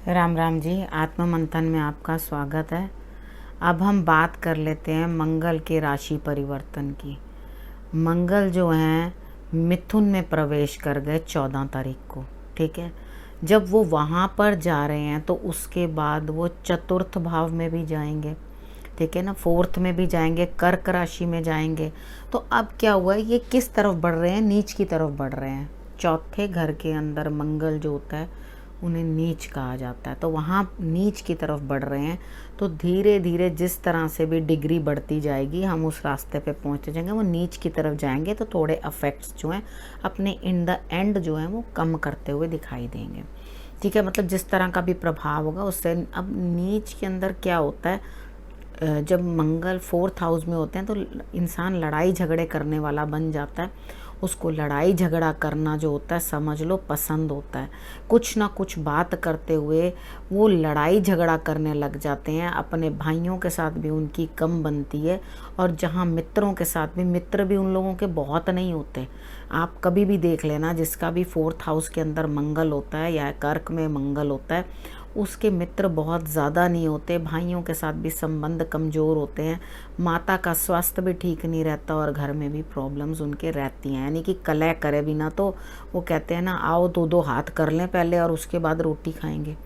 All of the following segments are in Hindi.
राम राम जी। आत्म मंथन में आपका स्वागत है। अब हम बात कर लेते हैं मंगल के राशि परिवर्तन की। मंगल जो हैं मिथुन में प्रवेश कर गए 14 तारीख को। ठीक है, जब वो वहाँ पर जा रहे हैं तो उसके बाद वो चतुर्थ भाव में भी जाएंगे। ठीक है ना, फोर्थ में भी जाएंगे, कर्क राशि में जाएंगे। तो अब क्या हुआ है, ये किस तरफ बढ़ रहे हैं? नीच की तरफ बढ़ रहे हैं। चौथे घर के अंदर मंगल जो होता है उन्हें नीच कहा जाता है, तो वहाँ नीच की तरफ बढ़ रहे हैं। तो धीरे धीरे जिस तरह से भी डिग्री बढ़ती जाएगी हम उस रास्ते पे पहुँचते जाएंगे, वो नीच की तरफ जाएंगे। तो थोड़े अफेक्ट्स जो हैं अपने इन द एंड जो हैं वो कम करते हुए दिखाई देंगे। ठीक है, मतलब जिस तरह का भी प्रभाव होगा उससे। अब नीच के अंदर क्या होता है, जब मंगल फोर्थ हाउस में होते हैं तो इंसान लड़ाई झगड़े करने वाला बन जाता है। उसको लड़ाई झगड़ा करना जो होता है समझ लो पसंद होता है। कुछ ना कुछ बात करते हुए वो लड़ाई झगड़ा करने लग जाते हैं। अपने भाइयों के साथ भी उनकी कम बनती है, और जहाँ मित्रों के साथ भी, मित्र भी उन लोगों के बहुत नहीं होते। आप कभी भी देख लेना, जिसका भी फोर्थ हाउस के अंदर मंगल होता है या कर्क में मंगल होता है, उसके मित्र बहुत ज़्यादा नहीं होते। भाइयों के साथ भी संबंध कमज़ोर होते हैं। माता का स्वास्थ्य भी ठीक नहीं रहता और घर में भी प्रॉब्लम्स उनके रहती हैं। यानी कि कलह करे बिना, तो वो कहते हैं ना, आओ दो दो हाथ कर लें पहले और उसके बाद रोटी खाएंगे।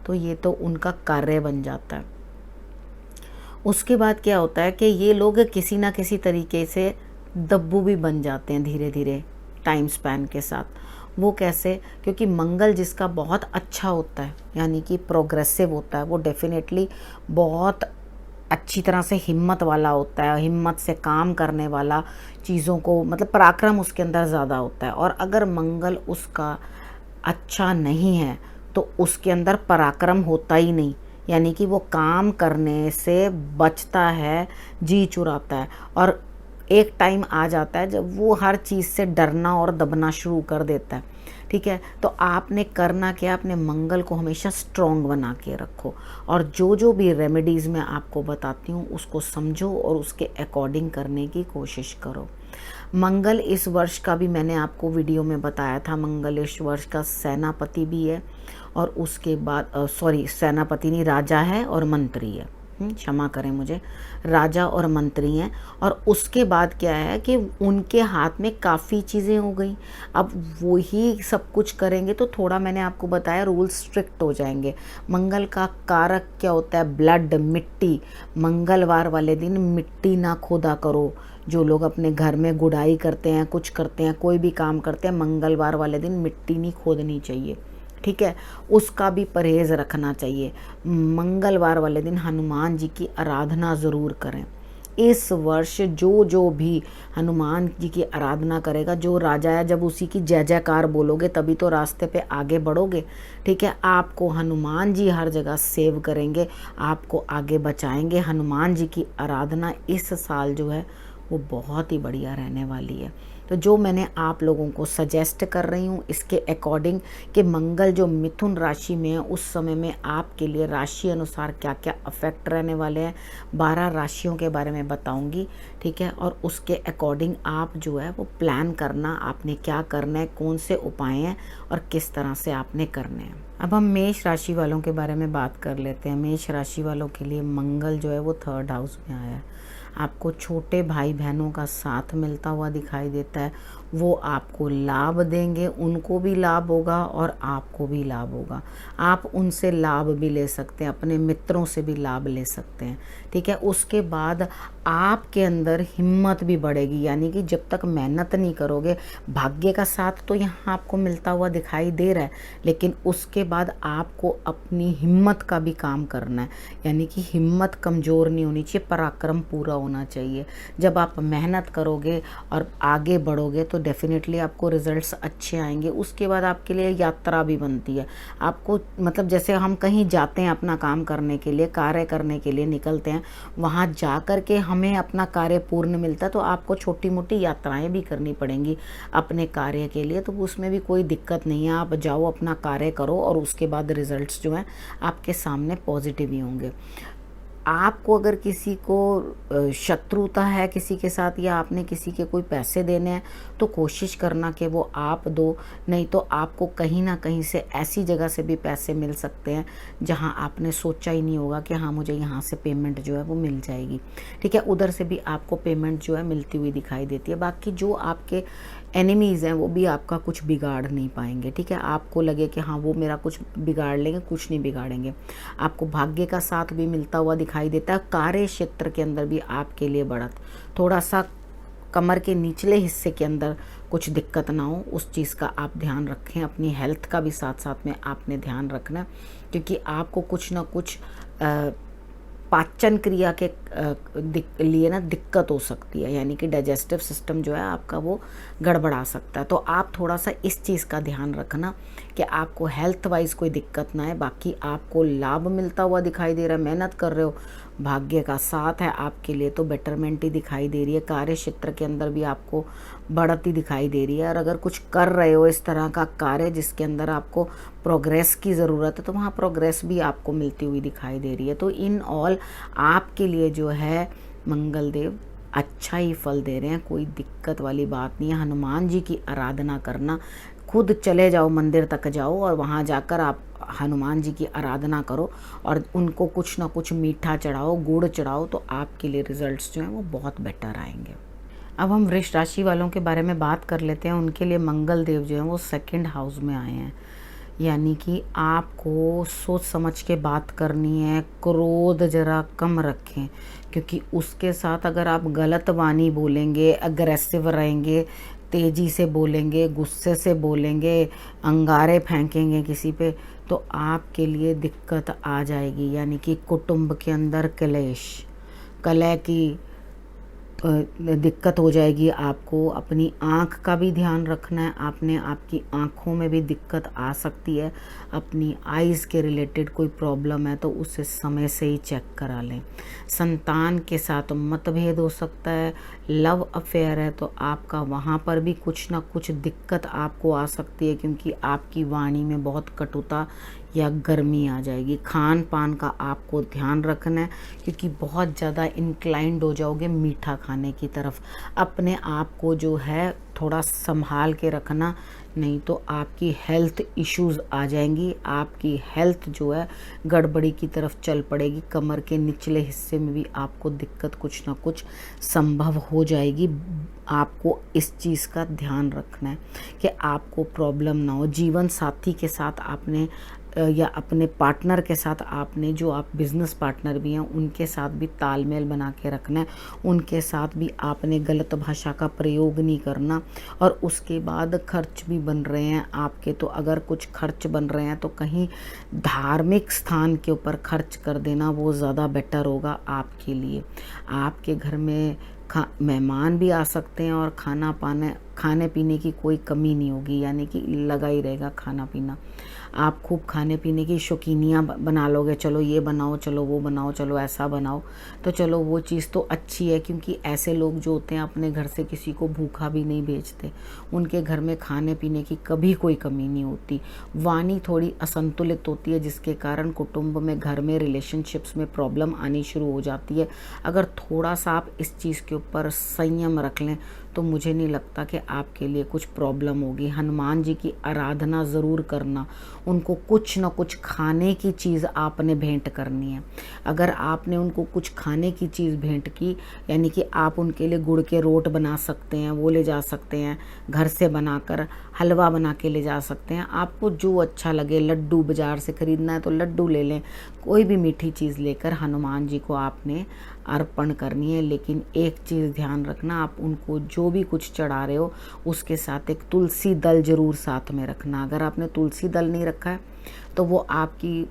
तो ये तो उनका कार्य बन जाता है। उसके बाद क्या होता है कि ये लोग किसी ना किसी तरीके से दब्बू भी बन जाते हैं धीरे धीरे टाइम स्पैन के साथ। वो कैसे? क्योंकि मंगल जिसका बहुत अच्छा होता है, यानी कि प्रोग्रेसिव होता है, वो डेफिनेटली बहुत अच्छी तरह से हिम्मत वाला होता है, हिम्मत से काम करने वाला, चीज़ों को मतलब पराक्रम उसके अंदर ज़्यादा होता है। और अगर मंगल उसका अच्छा नहीं है तो उसके अंदर पराक्रम होता ही नहीं। यानी कि वो काम करने से बचता है, जी चुराता है। और एक टाइम आ जाता है जब वो हर चीज़ से डरना और दबना शुरू कर देता है। ठीक है, तो आपने करना क्या, अपने मंगल को हमेशा स्ट्रॉन्ग बना के रखो, और जो जो भी रेमेडीज़ मैं आपको बताती हूँ उसको समझो और उसके अकॉर्डिंग करने की कोशिश करो। मंगल इस वर्ष का भी मैंने आपको वीडियो में बताया था, मंगल इस वर्ष का सेनापति भी है, और उसके बाद सॉरी, सेनापति नहीं, राजा है और मंत्री है। क्षमा करें मुझे, राजा और मंत्री हैं। और उसके बाद क्या है कि उनके हाथ में काफ़ी चीज़ें हो गई। अब वो ही सब कुछ करेंगे तो थोड़ा मैंने आपको बताया रूल स्ट्रिक्ट हो जाएंगे। मंगल का कारक क्या होता है? ब्लड, मिट्टी। मंगलवार वाले दिन मिट्टी ना खोदा करो। जो लोग अपने घर में गुड़ाई करते हैं, कुछ करते हैं, कोई भी काम करते हैं, मंगलवार वाले दिन मिट्टी नहीं खोदनी चाहिए। ठीक है, उसका भी परहेज़ रखना चाहिए। मंगलवार वाले दिन हनुमान जी की आराधना ज़रूर करें। इस वर्ष जो जो भी हनुमान जी की आराधना करेगा, जो राजा है, जब उसी की जय जयकार बोलोगे तभी तो रास्ते पे आगे बढ़ोगे। ठीक है, आपको हनुमान जी हर जगह सेव करेंगे, आपको आगे बचाएंगे। हनुमान जी की आराधना इस साल जो है वो बहुत ही बढ़िया रहने वाली है। तो जो मैंने आप लोगों को सजेस्ट कर रही हूँ इसके अकॉर्डिंग कि मंगल जो मिथुन राशि में है उस समय में आपके लिए राशि अनुसार क्या क्या अफेक्ट रहने वाले हैं, 12 राशियों के बारे में बताऊंगी। ठीक है, और उसके अकॉर्डिंग आप जो है वो प्लान करना, आपने क्या करना है, कौन से उपाय हैं और किस तरह से आपने करने हैं। अब हम मेष राशि वालों के बारे में बात कर लेते हैं। मेष राशि वालों के लिए मंगल जो है वो 3rd हाउस में आया है। आपको छोटे भाई बहनों का साथ मिलता हुआ दिखाई देता है। वो आपको लाभ देंगे, उनको भी लाभ होगा और आपको भी लाभ होगा। आप उनसे लाभ भी ले सकते हैं, अपने मित्रों से भी लाभ ले सकते हैं। ठीक है, उसके बाद आपके अंदर हिम्मत भी बढ़ेगी। यानी कि जब तक मेहनत नहीं करोगे, भाग्य का साथ तो यहाँ आपको मिलता हुआ दिखाई दे रहा है, लेकिन उसके बाद आपको अपनी हिम्मत का भी काम करना है। यानी कि हिम्मत कमज़ोर नहीं होनी चाहिए, पराक्रम पूरा होना चाहिए। जब आप मेहनत करोगे और आगे बढ़ोगे तो डेफिनेटली आपको रिजल्ट्स अच्छे आएंगे। उसके बाद आपके लिए यात्रा भी बनती है। आपको मतलब जैसे हम कहीं जाते हैं अपना काम करने के लिए, कार्य करने के लिए निकलते हैं, वहाँ जा कर के हमें अपना कार्य पूर्ण मिलता है, तो आपको छोटी मोटी यात्राएं भी करनी पड़ेंगी अपने कार्य के लिए। तो उसमें भी कोई दिक्कत नहीं है, आप जाओ अपना कार्य करो और उसके बाद रिजल्ट्स जो हैं आपके सामने पॉजिटिव ही होंगे। आपको अगर किसी को शत्रुता है किसी के साथ, या आपने किसी के कोई पैसे देने हैं, तो कोशिश करना कि वो आप दो, नहीं तो आपको कहीं ना कहीं से ऐसी जगह से भी पैसे मिल सकते हैं जहां आपने सोचा ही नहीं होगा कि हाँ मुझे यहाँ से पेमेंट जो है वो मिल जाएगी। ठीक है, उधर से भी आपको पेमेंट जो है मिलती हुई दिखाई देती है। बाकी जो आपके एनिमीज़ हैं वो भी आपका कुछ बिगाड़ नहीं पाएंगे। ठीक है, आपको लगे कि हाँ वो मेरा कुछ बिगाड़ लेंगे, कुछ नहीं बिगाड़ेंगे। आपको भाग्य का साथ भी मिलता हुआ दिखाई देता है। कार्य क्षेत्र के अंदर भी आपके लिए बढ़त, थोड़ा सा कमर के निचले हिस्से के अंदर कुछ दिक्कत ना हो, उस चीज़ का आप ध्यान रखें। अपनी हेल्थ का भी साथ साथ में आपने ध्यान रखना, क्योंकि आपको कुछ ना कुछ पाचन क्रिया के लिए ना दिक्कत हो सकती है, यानी कि डाइजेस्टिव सिस्टम जो है आपका वो गड़बड़ा सकता है। तो आप थोड़ा सा इस चीज़ का ध्यान रखना कि आपको हेल्थ वाइज कोई दिक्कत ना है। बाकी आपको लाभ मिलता हुआ दिखाई दे रहा है, मेहनत कर रहे हो, भाग्य का साथ है आपके लिए, तो बेटरमेंट ही दिखाई दे रही है। कार्य क्षेत्र के अंदर भी आपको बढ़ती दिखाई दे रही है। और अगर कुछ कर रहे हो इस तरह का कार्य जिसके अंदर आपको प्रोग्रेस की ज़रूरत है, तो वहाँ प्रोग्रेस भी आपको मिलती हुई दिखाई दे रही है। तो इन ऑल आपके लिए जो है मंगल देव अच्छा ही फल दे रहे हैं, कोई दिक्कत वाली बात नहीं है। हनुमान जी की आराधना करना, खुद चले जाओ मंदिर तक जाओ और वहाँ जाकर आप हनुमान जी की आराधना करो और उनको कुछ ना कुछ मीठा चढ़ाओ, गुड़ चढ़ाओ, तो आपके लिए रिजल्ट्स जो हैं वो बहुत बेटर आएंगे। अब हम वृष राशि वालों के बारे में बात कर लेते हैं। उनके लिए मंगल देव जो हैं वो 2nd हाउस में आए हैं, यानी कि आपको सोच समझ के बात करनी है। क्रोध जरा कम रखें, क्योंकि उसके साथ अगर आप गलत वाणी बोलेंगे, अग्रेसिव रहेंगे, तेज़ी से बोलेंगे, गुस्से से बोलेंगे, अंगारे फेंकेंगे किसी पे, तो आपके लिए दिक्कत आ जाएगी। यानी कि कुटुंब के अंदर कलेश, कलह की दिक्कत हो जाएगी। आपको अपनी आँख का भी ध्यान रखना है। आपने आपकी आँखों में भी दिक्कत आ सकती है। अपनी आइज़ के रिलेटेड कोई प्रॉब्लम है तो उसे समय से ही चेक करा लें। संतान के साथ मतभेद हो सकता है। लव अफेयर है तो आपका वहाँ पर भी कुछ ना कुछ दिक्कत आपको आ सकती है, क्योंकि आपकी वाणी में बहुत कटुता या गर्मी आ जाएगी। खान पान का आपको ध्यान रखना है, क्योंकि बहुत ज़्यादा इंक्लाइंड हो जाओगे मीठा खाने की तरफ। अपने आप को जो है थोड़ा संभाल के रखना, नहीं तो आपकी हेल्थ इश्यूज़ आ जाएंगी। आपकी हेल्थ जो है गड़बड़ी की तरफ चल पड़ेगी। कमर के निचले हिस्से में भी आपको दिक्कत कुछ ना कुछ संभव हो जाएगी। आपको इस चीज़ का ध्यान रखना है कि आपको प्रॉब्लम ना हो। जीवन साथी के साथ आपने या अपने पार्टनर के साथ आपने, जो आप बिज़नेस पार्टनर भी हैं, उनके साथ भी तालमेल बना के रखना है। उनके साथ भी आपने गलत भाषा का प्रयोग नहीं करना। और उसके बाद खर्च भी बन रहे हैं आपके, तो अगर कुछ खर्च बन रहे हैं तो कहीं धार्मिक स्थान के ऊपर खर्च कर देना, वो ज़्यादा बेटर होगा आपके लिए। आपके घर में मेहमान भी आ सकते हैं और खाने पीने की कोई कमी नहीं होगी, यानी कि लगा ही रहेगा खाना पीना। आप खूब खाने पीने की शौकीनियाँ बना लोगे, चलो ये बनाओ, चलो वो बनाओ, चलो ऐसा बनाओ, तो चलो वो चीज़ तो अच्छी है, क्योंकि ऐसे लोग जो होते हैं अपने घर से किसी को भूखा भी नहीं भेजते। उनके घर में खाने पीने की कभी कोई कमी नहीं होती। वाणी थोड़ी असंतुलित होती है, जिसके कारण कुटुंब में, घर में, रिलेशनशिप्स में प्रॉब्लम आनी शुरू हो जाती है। अगर थोड़ा सा आप इस चीज़ के ऊपर संयम रख लें तो मुझे नहीं लगता कि आपके लिए कुछ प्रॉब्लम होगी। हनुमान जी की आराधना ज़रूर करना। उनको कुछ ना कुछ खाने की चीज़ आपने भेंट करनी है। अगर आपने उनको कुछ खाने की चीज़ भेंट की, यानी कि आप उनके लिए गुड़ के रोट बना सकते हैं, वो ले जा सकते हैं, घर से बनाकर हलवा बना के ले जा सकते हैं। आपको जो अच्छा लगे, लड्डू बाज़ार से ख़रीदना है तो लड्डू ले लें, कोई भी मीठी चीज़ लेकर हनुमान जी को आपने अर्पण करनी है। लेकिन एक चीज़ ध्यान रखना, आप उनको जो भी कुछ चढ़ा रहे हो उसके साथ एक तुलसी दल ज़रूर साथ में रखना। अगर आपने तुलसी दल नहीं रखा है तो वो आपकी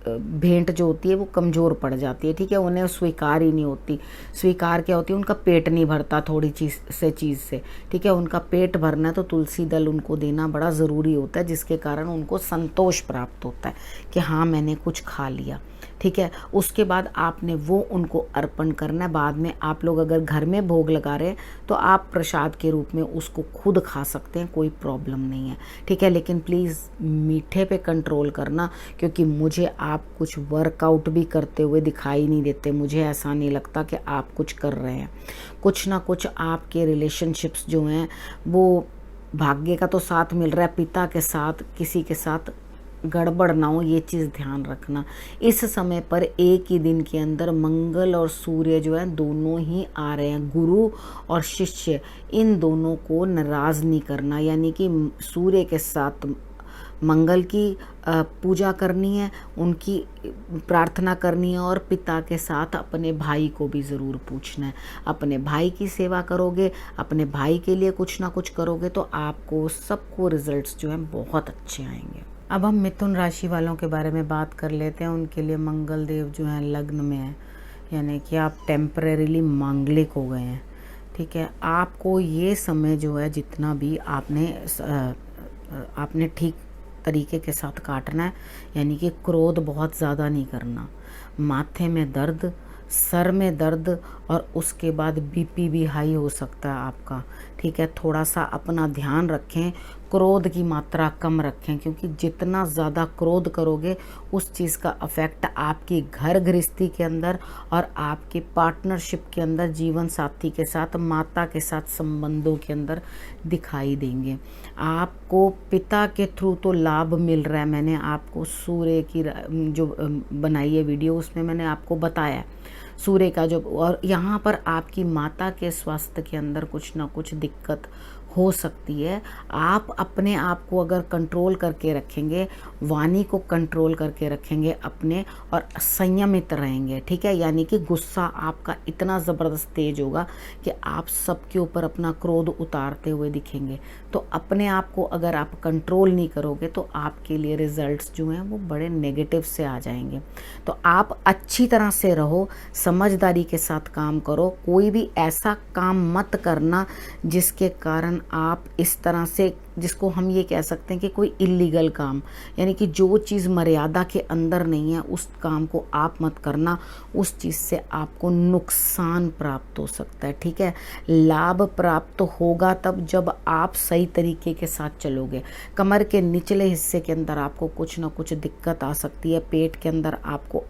भेंट जो होती है वो कमज़ोर पड़ जाती है। ठीक है, उन्हें स्वीकार ही नहीं होती। स्वीकार क्या होती है, उनका पेट नहीं भरता थोड़ी चीज़ से। ठीक है, उनका पेट भरना है तो तुलसी दल उनको देना बड़ा ज़रूरी होता है, जिसके कारण उनको संतोष प्राप्त होता है कि हाँ मैंने कुछ खा लिया। ठीक है। उसके बाद आपने वो उनको अर्पण करना है। बाद में आप लोग अगर घर में भोग लगा रहे हैं तो आप प्रसाद के रूप में उसको खुद खा सकते हैं, कोई प्रॉब्लम नहीं है, ठीक है। लेकिन प्लीज़ मीठे पे कंट्रोल करना, क्योंकि मुझे आप कुछ वर्कआउट भी करते हुए दिखाई नहीं देते। मुझे ऐसा नहीं लगता कि आप कुछ कर रहे हैं। कुछ ना कुछ आपके रिलेशनशिप्स जो हैं वो, भाग्य का तो साथ मिल रहा है, पिता के साथ किसी के साथ गड़बड़ ना हो, ये चीज़ ध्यान रखना। इस समय पर एक ही दिन के अंदर मंगल और सूर्य जो है दोनों ही आ रहे हैं। गुरु और शिष्य, इन दोनों को नाराज़ नहीं करना, यानी कि सूर्य के साथ मंगल की पूजा करनी है, उनकी प्रार्थना करनी है, और पिता के साथ अपने भाई को भी ज़रूर पूछना है। अपने भाई की सेवा करोगे, अपने भाई के लिए कुछ ना कुछ करोगे तो आपको सबको रिजल्ट्स जो हैं बहुत अच्छे आएंगे। अब हम मिथुन राशि वालों के बारे में बात कर लेते हैं। उनके लिए मंगल देव जो हैं लग्न में है, यानी कि आप टेम्परेरीली मांगलिक हो गए हैं, ठीक है। आपको ये समय जो है जितना भी आपने ठीक तरीके के साथ काटना है, यानी कि क्रोध बहुत ज़्यादा नहीं करना। माथे में दर्द, सर में दर्द, और उसके बाद बीपी भी हाई हो सकता है आपका, ठीक है। थोड़ा सा अपना ध्यान रखें, क्रोध की मात्रा कम रखें, क्योंकि जितना ज़्यादा क्रोध करोगे उस चीज़ का अफेक्ट आपकी घर गृहस्थी के अंदर और आपके पार्टनरशिप के अंदर, जीवन साथी के साथ, माता के साथ संबंधों के अंदर दिखाई देंगे। आपको पिता के थ्रू तो लाभ मिल रहा है। मैंने आपको सूर्य की जो बनाई है वीडियो, उसमें मैंने आपको बताया सूर्य का जो, और यहाँ पर आपकी माता के स्वास्थ्य के अंदर कुछ ना कुछ दिक्कत हो सकती है। आप अपने आप को अगर कंट्रोल करके रखेंगे, वाणी को कंट्रोल करके रखेंगे अपने, और संयमित रहेंगे, ठीक है। यानी कि गुस्सा आपका इतना ज़बरदस्त तेज होगा कि आप सबके ऊपर अपना क्रोध उतारते हुए दिखेंगे। तो अपने आप को अगर आप कंट्रोल नहीं करोगे तो आपके लिए रिजल्ट्स जो हैं वो बड़े नेगेटिव से आ जाएंगे। तो आप अच्छी तरह से रहो, समझदारी के साथ काम करो। कोई भी ऐसा काम मत करना जिसके कारण आप इस तरह से, जिसको हम ये कह सकते हैं कि कोई इल्लीगल काम, यानी कि जो चीज़ मर्यादा के अंदर नहीं है उस काम को आप मत करना। उस चीज़ से आपको नुकसान प्राप्त हो सकता है, ठीक है। लाभ प्राप्त होगा तब जब आप सही तरीके के साथ चलोगे। कमर के निचले हिस्से के अंदर आपको कुछ ना कुछ दिक्कत आ सकती है, पेट के अंदर आपको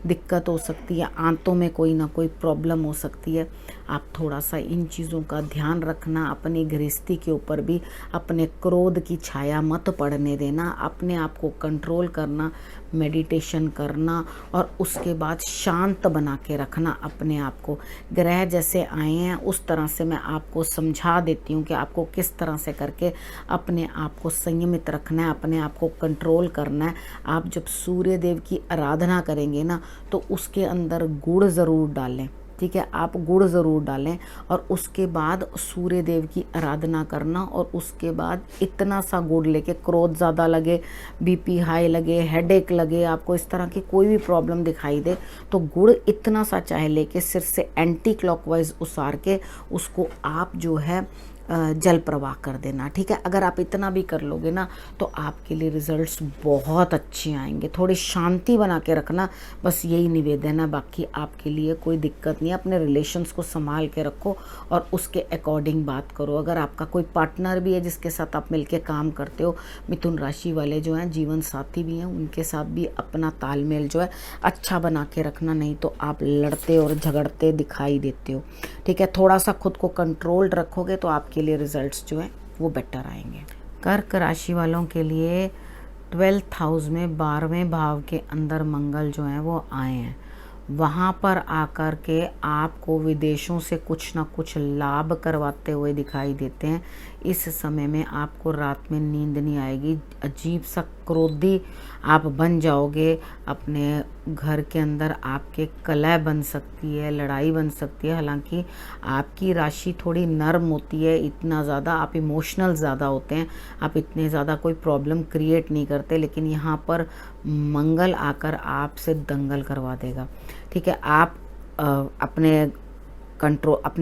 दिक्कत हो सकती है, आंतों में कोई ना कोई प्रॉब्लम हो सकती है। आप थोड़ा सा इन चीज़ों का ध्यान रखना। अपनी गृहस्थी के ऊपर भी अपने क्रोध की छाया मत पड़ने देना। अपने आप को कंट्रोल करना, मेडिटेशन करना, और उसके बाद शांत बना के रखना अपने आप को। ग्रह जैसे आए हैं उस तरह से मैं आपको समझा देती हूँ कि आपको किस तरह से करके अपने आप को संयमित रखना है, अपने आप को कंट्रोल करना है। आप जब सूर्य देव की आराधना करेंगे ना तो उसके अंदर गुड़ ज़रूर डालें, ठीक है। आप गुड़ ज़रूर डालें, और उसके बाद सूर्य देव की आराधना करना, और उसके बाद इतना सा गुड़ लेके, क्रोध ज़्यादा लगे, बीपी हाई लगे, हेडेक लगे, आपको इस तरह की कोई भी प्रॉब्लम दिखाई दे तो गुड़ इतना सा चाहे लेके सिर से एंटी क्लॉकवाइज उसार के उसको आप जो है जल प्रवाह कर देना, ठीक है। अगर आप इतना भी कर लोगे ना तो आपके लिए रिजल्ट्स बहुत अच्छे आएंगे। थोड़ी शांति बना के रखना, बस यही निवेदन है, बाकी आपके लिए कोई दिक्कत नहीं है। अपने रिलेशंस को संभाल के रखो और उसके अकॉर्डिंग बात करो। अगर आपका कोई पार्टनर भी है जिसके साथ आप मिलके काम करते हो, मिथुन राशि वाले जो हैं जीवन साथी भी हैं, उनके साथ भी अपना तालमेल जो है अच्छा बना के रखना, नहीं तो आप लड़ते और झगड़ते दिखाई देते हो, ठीक है। थोड़ा सा खुद को कंट्रोल रखोगे तो आपके लिए रिजल्ट्स जो है वो बेटर आएंगे। कर्क राशि वालों के लिए 12th हाउस में 12वें भाव के अंदर मंगल जो है वो आए हैं। वहाँ पर आकर के आपको विदेशों से कुछ ना कुछ लाभ करवाते हुए दिखाई देते हैं। इस समय में आपको रात में नींद नहीं आएगी, अजीब सा क्रोधी आप बन जाओगे। अपने घर के अंदर आपके कलह बन सकती है, लड़ाई बन सकती है। हालांकि आपकी राशि थोड़ी नर्म होती है, इतना ज़्यादा आप इमोशनल ज़्यादा होते हैं, आप इतने ज़्यादा कोई प्रॉब्लम क्रिएट नहीं करते, लेकिन यहाँ पर मंगल आकर आपसे दंगल करवा देगा, ठीक है। आप अपने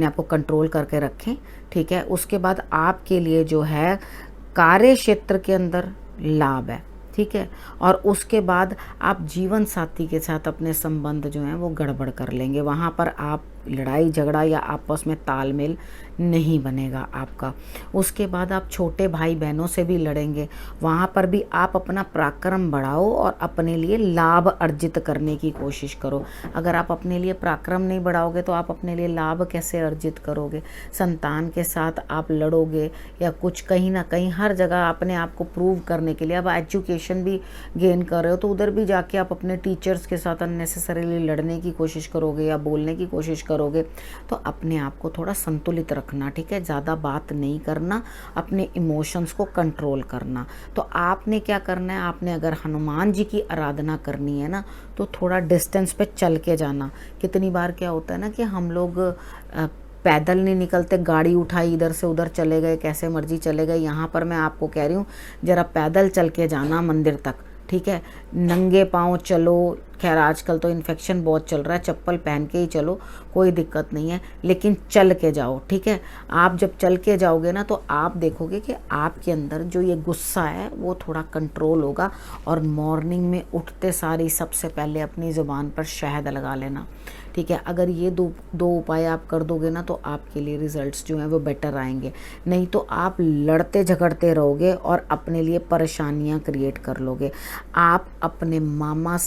आप को कंट्रोल करके रखें, ठीक है। उसके बाद आपके लिए जो है कार्य क्षेत्र के अंदर लाभ है, ठीक है। और उसके बाद आप जीवन साथी के साथ अपने संबंध जो हैं वो गड़बड़ कर लेंगे, वहाँ पर आप लड़ाई झगड़ा या आपस में तालमेल नहीं बनेगा आपका। उसके बाद आप छोटे भाई बहनों से भी लड़ेंगे, वहाँ पर भी आप अपना पराक्रम बढ़ाओ और अपने लिए लाभ अर्जित करने की कोशिश करो। अगर आप अपने लिए पराक्रम नहीं बढ़ाओगे तो आप अपने लिए लाभ कैसे अर्जित करोगे? संतान के साथ आप लड़ोगे या कुछ कहीं ना कहीं हर जगह अपने आप को प्रूव करने के लिए, अब एजुकेशन भी गेन कर रहे हो तो उधर भी जाके आप अपने टीचर्स के साथ अननेसेसरीली लड़ने की कोशिश करोगे या बोलने की कोशिश करोगे। तो अपने आप को थोड़ा संतुलित रखना, ठीक है, ज़्यादा बात नहीं करना, अपने इमोशंस को कंट्रोल करना। तो आपने क्या करना है, आपने अगर हनुमान जी की आराधना करनी है ना तो थोड़ा डिस्टेंस पे चल के जाना। कितनी बार क्या होता है ना कि हम लोग पैदल नहीं निकलते, गाड़ी उठाई इधर से उधर चले गए, कैसे मर्जी चले गए। यहाँ पर मैं आपको कह रही हूँ ज़रा पैदल चल के जाना मंदिर तक, ठीक है, नंगे पाँव चलो। खैर आजकल तो इन्फेक्शन बहुत चल रहा है, चप्पल पहन के ही चलो, कोई दिक्कत नहीं है, लेकिन चल के जाओ, ठीक है। आप जब चल के जाओगे ना तो आप देखोगे कि आपके अंदर जो ये गुस्सा है वो थोड़ा कंट्रोल होगा। और मॉर्निंग में उठते सारी सबसे पहले अपनी ज़ुबान पर शहद लगा लेना, ठीक है। अगर ये दो उपाय आप कर दोगे ना तो आपके लिए रिजल्ट्स जो हैं वो बेटर आएंगे। नहीं तो आप लड़ते झगड़ते रहोगे और अपने लिए परेशानियां क्रिएट कर लोगे। आप अपने मामा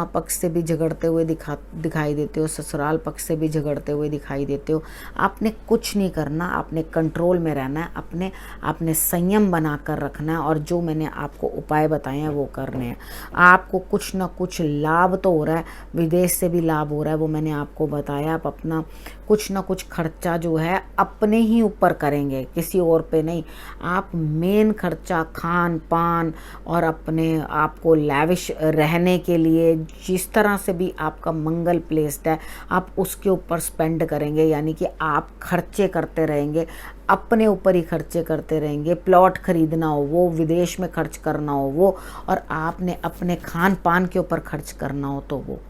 पक्ष से भी झगड़ते हुए दिखाई देते हो, ससुराल पक्ष से भी झगड़ते हुए दिखाई देते हो। आपने कुछ नहीं करना, आपने कंट्रोल में रहना है, आपने संयम बना कर रखना है और जो मैंने आपको उपाय बताए हैं वो करने हैं। आपको कुछ ना कुछ लाभ तो हो रहा है, विदेश से भी लाभ हो रहा है, वो मैंने आपको बताया। आप अपना कुछ ना कुछ खर्चा जो है अपने ही ऊपर करेंगे, किसी और पे नहीं। आप मेन खर्चा खान पान और अपने आप को लैविश रहने के लिए जिस तरह से भी आपका मंगल प्लेस्ड है आप उसके ऊपर स्पेंड करेंगे। यानी कि आप खर्चे करते रहेंगे, अपने ऊपर ही खर्चे करते रहेंगे। प्लॉट खरीदना हो वो, विदेश में खर्च करना हो वो, और आपने अपने खान पान के ऊपर खर्च करना हो तो वो।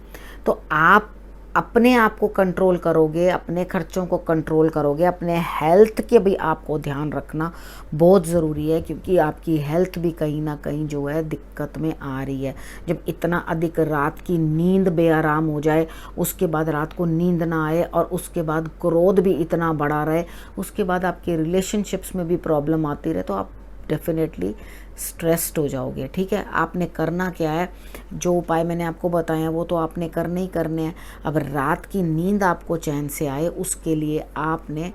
तो आप अपने आप को कंट्रोल करोगे, अपने खर्चों को कंट्रोल करोगे, अपने हेल्थ के भी आपको ध्यान रखना बहुत ज़रूरी है, क्योंकि आपकी हेल्थ भी कहीं ना कहीं जो है दिक्कत में आ रही है। जब इतना अधिक रात की नींद बेआराम हो जाए, उसके बाद रात को नींद ना आए और उसके बाद क्रोध भी इतना बढ़ा रहे, उसके बाद आपके रिलेशनशिप्स में भी प्रॉब्लम आती रहे, तो आप डेफिनेटली स्ट्रेस्ड हो जाओगे, ठीक है। आपने करना क्या है, जो उपाय मैंने आपको बताए हैं वो तो आपने करने ही करने हैं। अब रात की नींद आपको चैन से आए उसके लिए आपने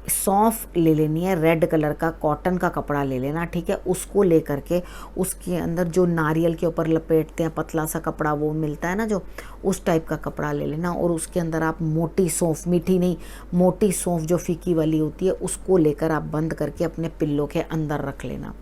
सौंफ ले लेनी है, रेड कलर का कॉटन का कपड़ा ले लेना, ठीक है। उसको लेकर के उसके अंदर जो नारियल के ऊपर लपेटते हैं पतला सा कपड़ा वो मिलता है ना, जो उस टाइप का कपड़ा ले लेना और उसके अंदर आप मोटी सौंफ, मीठी नहीं मोटी सौंफ जो फीकी वाली होती है उसको लेकर आप बंद करके अपने पिल्लो के अंदर रख लेना,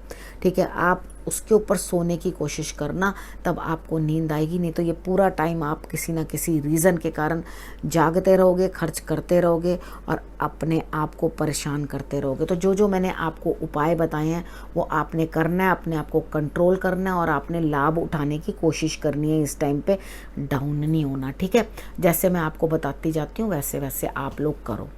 ठीक है। आप उसके ऊपर सोने की कोशिश करना, तब आपको नींद आएगी। नहीं तो ये पूरा टाइम आप किसी ना किसी रीज़न के कारण जागते रहोगे, खर्च करते रहोगे और अपने आप को परेशान करते रहोगे। तो जो जो मैंने आपको उपाय बताए हैं वो आपने करना है, अपने आप को कंट्रोल करना है और आपने लाभ उठाने की कोशिश करनी है। इस टाइम पे डाउन नहीं होना, ठीक है। जैसे मैं आपको बताती जाती हूँ वैसे वैसे आप लोग करो।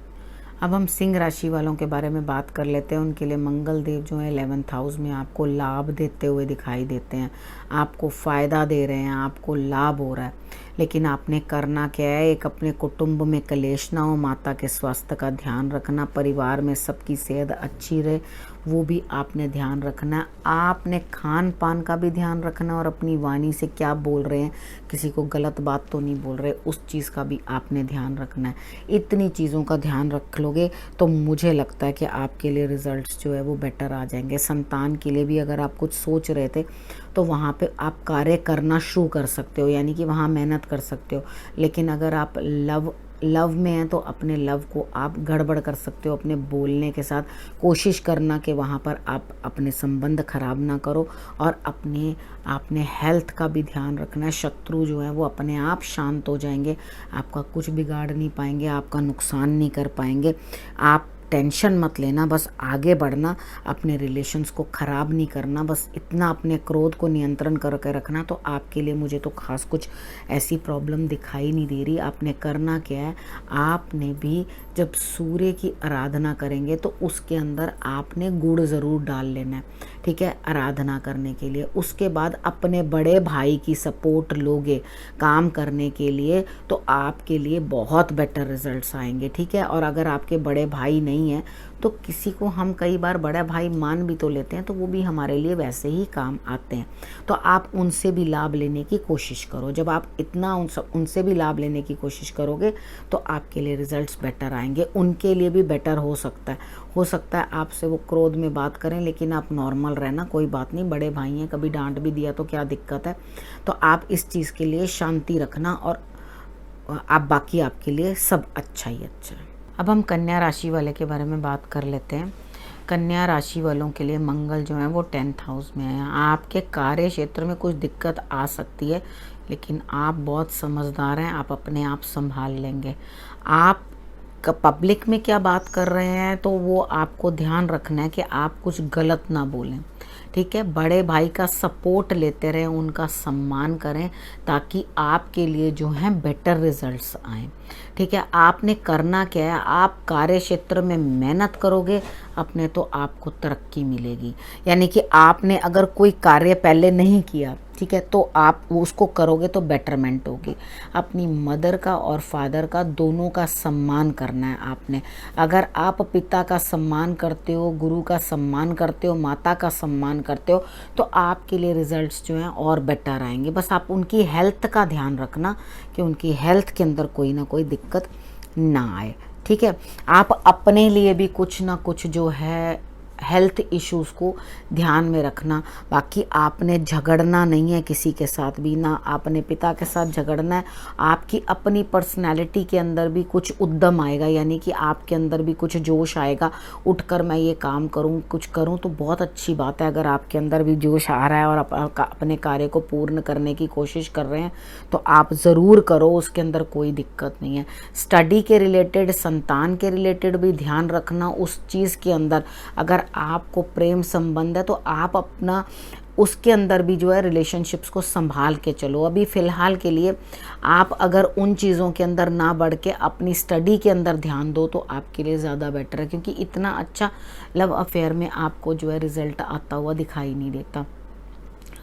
अब हम सिंह राशि वालों के बारे में बात कर लेते हैं। उनके लिए मंगल देव जो है 11th हाउस में आपको लाभ देते हुए दिखाई देते हैं, आपको फ़ायदा दे रहे हैं, आपको लाभ हो रहा है। लेकिन आपने करना क्या है, एक अपने कुटुंब में कलेश ना हो, माता के स्वास्थ्य का ध्यान रखना, परिवार में सबकी सेहत अच्छी रहे वो भी आपने ध्यान रखना है। आपने खान पान का भी ध्यान रखना और अपनी वाणी से क्या बोल रहे हैं, किसी को गलत बात तो नहीं बोल रहे, उस चीज़ का भी आपने ध्यान रखना है। इतनी चीज़ों का ध्यान रख लोगे तो मुझे लगता है कि आपके लिए रिजल्ट्स जो है वो बेटर आ जाएंगे। संतान के लिए भी अगर आप कुछ सोच रहे थे तो वहाँ पे आप कार्य करना शुरू कर सकते हो, यानी कि वहाँ मेहनत कर सकते हो। लेकिन अगर आप लव में हैं तो अपने लव को आप गड़बड़ कर सकते हो अपने बोलने के साथ। कोशिश करना कि वहाँ पर आप अपने संबंध खराब ना करो और आपने हेल्थ का भी ध्यान रखना है। शत्रु जो है वो अपने आप शांत हो जाएंगे, आपका कुछ बिगाड़ नहीं पाएंगे, आपका नुकसान नहीं कर पाएंगे। आप टेंशन मत लेना, बस आगे बढ़ना, अपने रिलेशंस को ख़राब नहीं करना, बस इतना अपने क्रोध को नियंत्रण करके रखना। तो आपके लिए मुझे तो खास कुछ ऐसी प्रॉब्लम दिखाई नहीं दे रही। आपने करना क्या है, आपने भी जब सूर्य की आराधना करेंगे तो उसके अंदर आपने गुड़ ज़रूर डाल लेना है, ठीक है, आराधना करने के लिए। उसके बाद अपने बड़े भाई की सपोर्ट लोगे काम करने के लिए तो आपके लिए बहुत बेटर रिजल्ट्स आएंगे। ठीक है, और अगर आपके बड़े भाई नहीं हैं तो किसी को हम कई बार बड़ा भाई मान भी तो लेते हैं, तो वो भी हमारे लिए वैसे ही काम आते हैं। तो आप उनसे भी लाभ लेने की कोशिश करो। जब आप इतना उनसे भी लाभ लेने की कोशिश करोगे तो आपके लिए रिजल्ट्स बेटर आएंगे, उनके लिए भी बेटर हो सकता है आपसे वो क्रोध में बात करें, लेकिन आप नॉर्मल रहना, कोई बात नहीं, बड़े भाई हैं, कभी डांट भी दिया तो क्या दिक्कत है। तो आप इस चीज़ के लिए शांति रखना और आप बाकी आपके लिए सब अच्छा ही अच्छा है। अब हम कन्या राशि वाले के बारे में बात कर लेते हैं। कन्या राशि वालों के लिए मंगल जो है वो 10th हाउस में है। आपके कार्य क्षेत्र में कुछ दिक्कत आ सकती है, लेकिन आप बहुत समझदार हैं, आप अपने आप संभाल लेंगे। आप पब्लिक में क्या बात कर रहे हैं तो वो आपको ध्यान रखना है कि आप कुछ गलत ना बोलें। ठीक है, बड़े भाई का सपोर्ट लेते रहें, उनका सम्मान करें, ताकि आपके लिए जो है बेटर रिजल्ट्स आएँ। ठीक है, आपने करना क्या है, आप कार्य क्षेत्र में मेहनत करोगे अपने तो आपको तरक्की मिलेगी। यानी कि आपने अगर कोई कार्य पहले नहीं किया, ठीक है, तो आप उसको करोगे तो बेटरमेंट होगी। अपनी मदर का और फादर का दोनों का सम्मान करना है आपने। अगर आप पिता का सम्मान करते हो, गुरु का सम्मान करते हो, माता का सम्मान करते हो तो आपके लिए रिजल्ट्स जो हैं और बेटर आएंगे। बस आप उनकी हेल्थ का ध्यान रखना कि उनकी हेल्थ के अंदर कोई ना कोई दिक्कत ना आए। ठीक है, आप अपने लिए भी कुछ ना कुछ जो है हेल्थ इश्यूज़ को ध्यान में रखना। बाकी आपने झगड़ना नहीं है किसी के साथ भी, ना आपने पिता के साथ झगड़ना है। आपकी अपनी पर्सनैलिटी के अंदर भी कुछ उद्यम आएगा, यानी कि आपके अंदर भी कुछ जोश आएगा, उठकर मैं ये काम करूं, कुछ करूं, तो बहुत अच्छी बात है। अगर आपके अंदर भी जोश आ रहा है और अपने कार्य को पूर्ण करने की कोशिश कर रहे हैं तो आप ज़रूर करो, उसके अंदर कोई दिक्कत नहीं है। स्टडी के रिलेटेड, संतान के रिलेटेड भी ध्यान रखना उस चीज़ के अंदर। अगर आपको प्रेम संबंध है तो आप अपना उसके अंदर भी जो है रिलेशनशिप्स को संभाल के चलो। अभी फ़िलहाल के लिए आप अगर उन चीज़ों के अंदर ना बढ़ के अपनी स्टडी के अंदर ध्यान दो तो आपके लिए ज़्यादा बेटर है, क्योंकि इतना अच्छा लव अफेयर में आपको जो है रिज़ल्ट आता हुआ दिखाई नहीं देता।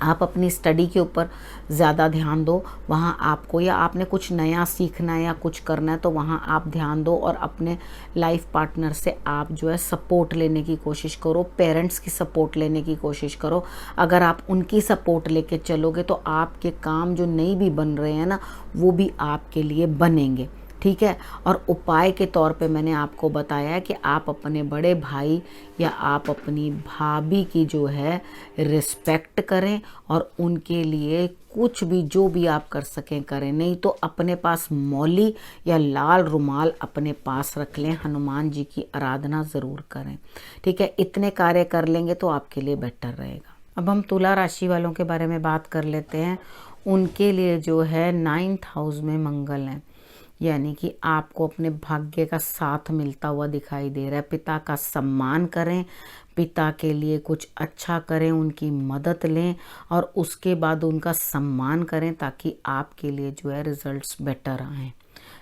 आप अपनी स्टडी के ऊपर ज़्यादा ध्यान दो, वहाँ आपको, या आपने कुछ नया सीखना है या कुछ करना है तो वहाँ आप ध्यान दो। और अपने लाइफ पार्टनर से आप जो है सपोर्ट लेने की कोशिश करो, पेरेंट्स की सपोर्ट लेने की कोशिश करो। अगर आप उनकी सपोर्ट लेके चलोगे तो आपके काम जो नहीं भी बन रहे हैं ना, वो भी आपके लिए बनेंगे। ठीक है, और उपाय के तौर पे मैंने आपको बताया है कि आप अपने बड़े भाई या आप अपनी भाभी की जो है रिस्पेक्ट करें और उनके लिए कुछ भी जो भी आप कर सकें करें। नहीं तो अपने पास मौली या लाल रुमाल अपने पास रख लें, हनुमान जी की आराधना ज़रूर करें। ठीक है, इतने कार्य कर लेंगे तो आपके लिए बेटर रहेगा। अब हम तुला राशि वालों के बारे में बात कर लेते हैं। उनके लिए जो है 9th हाउस में मंगल है, यानी कि आपको अपने भाग्य का साथ मिलता हुआ दिखाई दे रहा है। पिता का सम्मान करें, पिता के लिए कुछ अच्छा करें, उनकी मदद लें और उसके बाद उनका सम्मान करें, ताकि आपके लिए जो है रिजल्ट्स बेटर आएँ।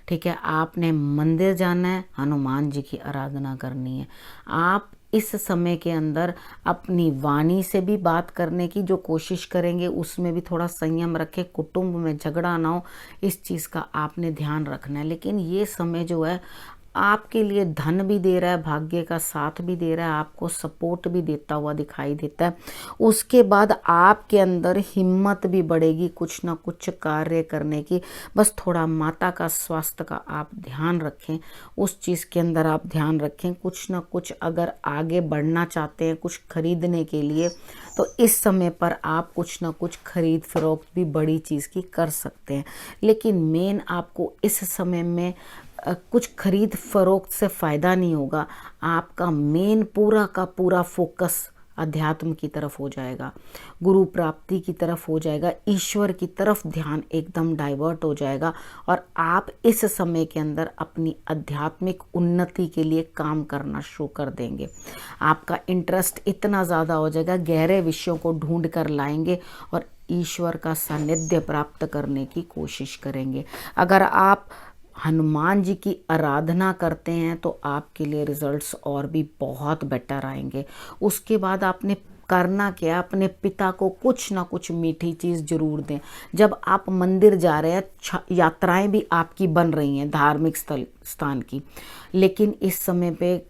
ठीक है, आपने मंदिर जाना है, हनुमान जी की आराधना करनी है। आप इस समय के अंदर अपनी वाणी से भी बात करने की जो कोशिश करेंगे उसमें भी थोड़ा संयम रखें, कुटुंब में झगड़ा ना हो, इस चीज़ का आपने ध्यान रखना है। लेकिन ये समय जो है आपके लिए धन भी दे रहा है, भाग्य का साथ भी दे रहा है, आपको सपोर्ट भी देता हुआ दिखाई देता है। उसके बाद आपके अंदर हिम्मत भी बढ़ेगी कुछ ना कुछ कार्य करने की। बस थोड़ा माता का स्वास्थ्य का आप ध्यान रखें, उस चीज़ के अंदर आप ध्यान रखें। कुछ ना कुछ अगर आगे बढ़ना चाहते हैं कुछ खरीदने के लिए तो इस समय पर आप कुछ ना कुछ खरीद फरोख्त भी बड़ी चीज़ की कर सकते हैं। लेकिन मेन आपको इस समय में कुछ खरीद फरोख्त से फ़ायदा नहीं होगा। आपका मेन पूरा का पूरा फोकस अध्यात्म की तरफ हो जाएगा, गुरु प्राप्ति की तरफ हो जाएगा, ईश्वर की तरफ ध्यान एकदम डाइवर्ट हो जाएगा और आप इस समय के अंदर अपनी आध्यात्मिक उन्नति के लिए काम करना शुरू कर देंगे। आपका इंटरेस्ट इतना ज़्यादा हो जाएगा, गहरे विषयों को ढूंढ कर लाएंगे और ईश्वर का सानिध्य प्राप्त करने की कोशिश करेंगे। अगर आप हनुमान जी की आराधना करते हैं तो आपके लिए रिजल्ट्स और भी बहुत बेटर आएंगे। उसके बाद आपने करना क्या, अपने पिता को कुछ ना कुछ मीठी चीज़ जरूर दें। जब आप मंदिर जा रहे हैं, यात्राएं भी आपकी बन रही हैं धार्मिक स्थान की, लेकिन इस समय पे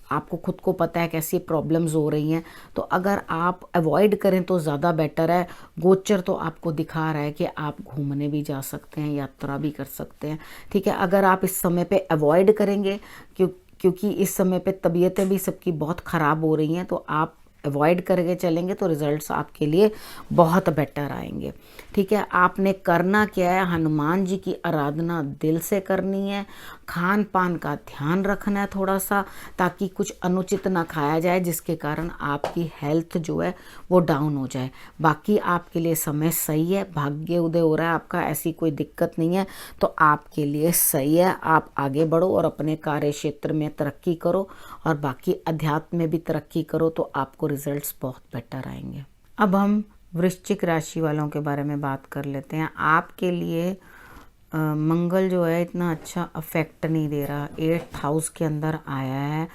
आपको खुद को पता है कैसी प्रॉब्लम्स हो रही हैं, तो अगर आप अवॉइड करें तो ज़्यादा बेटर है। गोचर तो आपको दिखा रहा है कि आप घूमने भी जा सकते हैं, यात्रा भी कर सकते हैं, ठीक है। अगर आप इस समय पे अवॉइड करेंगे, क्योंकि इस समय पे तबीयतें भी सबकी बहुत ख़राब हो रही हैं, तो आप अवॉइड करके चलेंगे तो रिजल्ट्स आपके लिए बहुत बेटर आएंगे, ठीक है। आपने करना क्या है, हनुमान जी की आराधना दिल से करनी है, खान पान का ध्यान रखना है थोड़ा सा, ताकि कुछ अनुचित ना खाया जाए जिसके कारण आपकी हेल्थ जो है वो डाउन हो जाए। बाकी आपके लिए समय सही है, भाग्य उदय हो रहा है आपका, ऐसी कोई दिक्कत नहीं है, तो आपके लिए सही है। आप आगे बढ़ो और अपने कार्य क्षेत्र में तरक्की करो, और बाकी अध्यात्म में भी तरक्की करो, तो आपको रिजल्ट्स बहुत बेटर आएंगे। अब हम वृश्चिक राशि वालों के बारे में बात कर लेते हैं। आपके लिए मंगल जो है इतना अच्छा अफेक्ट नहीं दे रहा, 8th हाउस के अंदर आया है।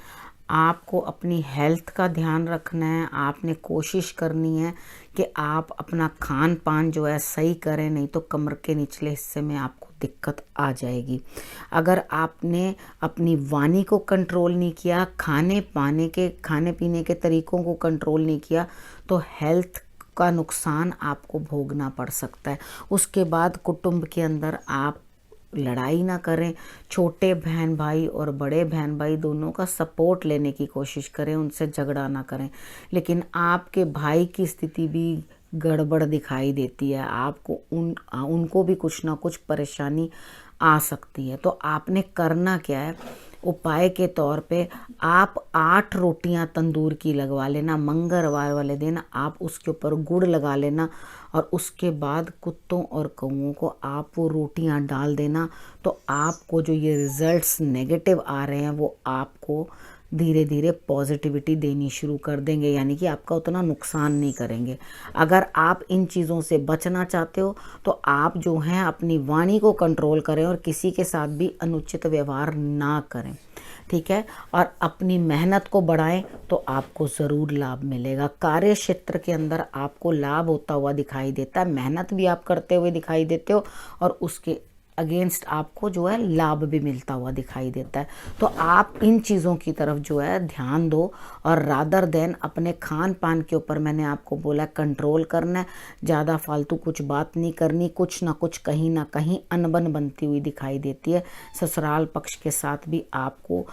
आपको अपनी हेल्थ का ध्यान रखना है, आपने कोशिश करनी है कि आप अपना खान पान जो है सही करें, नहीं तो कमर के निचले हिस्से में आपको दिक्कत आ जाएगी। अगर आपने अपनी वाणी को कंट्रोल नहीं किया, खाने पीने के तरीकों को कंट्रोल नहीं किया, तो हेल्थ का नुकसान आपको भोगना पड़ सकता है। उसके बाद कुटुंब के अंदर आप लड़ाई ना करें, छोटे बहन भाई और बड़े बहन भाई दोनों का सपोर्ट लेने की कोशिश करें, उनसे झगड़ा ना करें। लेकिन आपके भाई की स्थिति भी गड़बड़ दिखाई देती है, आपको उनको भी कुछ ना कुछ परेशानी आ सकती है। तो आपने करना क्या है, उपाय के तौर पे आप 8 रोटियां तंदूर की लगवा लेना, मंगलवार वाले दिन आप उसके ऊपर गुड़ लगा लेना, और उसके बाद कुत्तों और कौओं को आप वो रोटियां डाल देना। तो आपको जो ये रिजल्ट्स नेगेटिव आ रहे हैं वो आपको धीरे धीरे पॉजिटिविटी देनी शुरू कर देंगे, यानी कि आपका उतना नुकसान नहीं करेंगे। अगर आप इन चीज़ों से बचना चाहते हो तो आप जो हैं अपनी वाणी को कंट्रोल करें और किसी के साथ भी अनुचित व्यवहार ना करें, ठीक है। और अपनी मेहनत को बढ़ाएं तो आपको ज़रूर लाभ मिलेगा। कार्य क्षेत्र के अंदर आपको लाभ होता हुआ दिखाई देता है, मेहनत भी आप करते हुए दिखाई देते हो, और उसके अगेंस्ट आपको जो है लाभ भी मिलता हुआ दिखाई देता है। तो आप इन चीज़ों की तरफ जो है ध्यान दो, और रादर देन अपने खान पान के ऊपर मैंने आपको बोला कंट्रोल करना है, ज़्यादा फालतू कुछ बात नहीं करनी। कुछ ना कुछ कहीं ना कहीं अनबन बनती हुई दिखाई देती है। ससुराल पक्ष के साथ भी आपको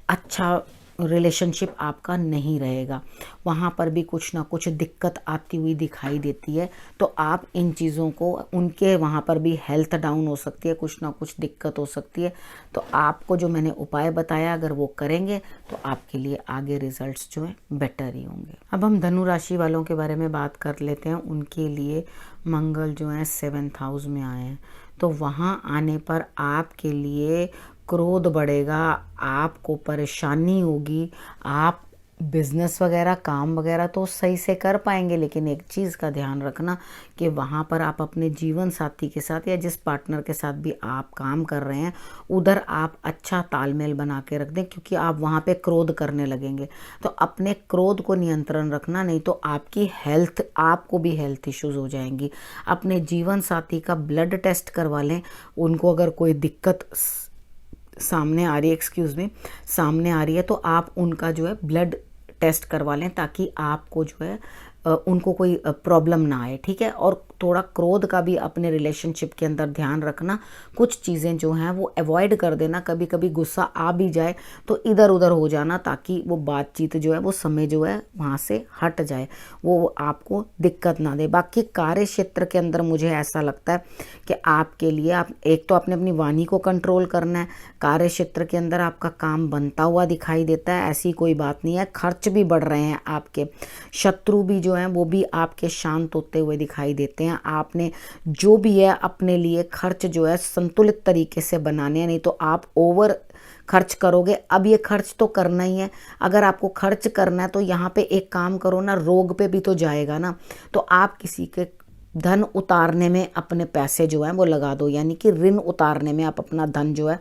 अच्छा रिलेशनशिप आपका नहीं रहेगा, वहाँ पर भी कुछ ना कुछ दिक्कत आती हुई दिखाई देती है। तो आप इन चीज़ों को, उनके वहाँ पर भी हेल्थ डाउन हो सकती है, कुछ ना कुछ दिक्कत हो सकती है। तो आपको जो मैंने उपाय बताया अगर वो करेंगे तो आपके लिए आगे रिजल्ट्स जो हैं बेटर ही होंगे। अब हम धनु राशि वालों के बारे में बात कर लेते हैं। उनके लिए मंगल जो है 7th हाउस में आए हैं, तो वहाँ आने पर आपके लिए क्रोध बढ़ेगा, आपको परेशानी होगी। आप बिजनेस वगैरह काम वगैरह तो सही से कर पाएंगे, लेकिन एक चीज़ का ध्यान रखना कि वहाँ पर आप अपने जीवन साथी के साथ या जिस पार्टनर के साथ भी आप काम कर रहे हैं उधर आप अच्छा तालमेल बना के रख दें, क्योंकि आप वहाँ पे क्रोध करने लगेंगे। तो अपने क्रोध को नियंत्रण रखना, नहीं तो आपकी हेल्थ, आपको भी हेल्थ इश्यूज हो जाएंगी। अपने जीवन साथी का ब्लड टेस्ट करवा लें, उनको अगर कोई दिक्कत सामने आ रही है तो आप उनका जो है ब्लड टेस्ट करवा लें, ताकि आपको जो है उनको कोई प्रॉब्लम ना आए, ठीक है। और थोड़ा क्रोध का भी अपने रिलेशनशिप के अंदर ध्यान रखना, कुछ चीज़ें जो हैं वो अवॉइड कर देना। कभी कभी गुस्सा आ भी जाए तो इधर उधर हो जाना, ताकि वो बातचीत जो है वो समय जो है वहाँ से हट जाए, वो आपको दिक्कत ना दे। बाकी कार्य क्षेत्र के अंदर मुझे ऐसा लगता है कि आपके लिए, आप एक तो आपने अपनी वाणी को कंट्रोल करना है, कार्य क्षेत्र के अंदर आपका काम बनता हुआ दिखाई देता है, ऐसी कोई बात नहीं है। खर्च भी बढ़ रहे हैं आपके, शत्रु भी जो हैं वो भी आपके शांत होते हुए दिखाई देते हैं। आपने जो भी है अपने लिए खर्च जो है संतुलित तरीके से बनाने हैं, नहीं तो आप ओवर खर्च करोगे। अब ये खर्च तो करना ही है, अगर आपको खर्च करना है तो यहाँ पे एक काम करो ना, रोग पे भी तो जाएगा ना। तो आप किसी के धन उतारने में अपने पैसे जो हैं वो लगा दो, यानी कि ऋण उतारने में आप अपना धन जो है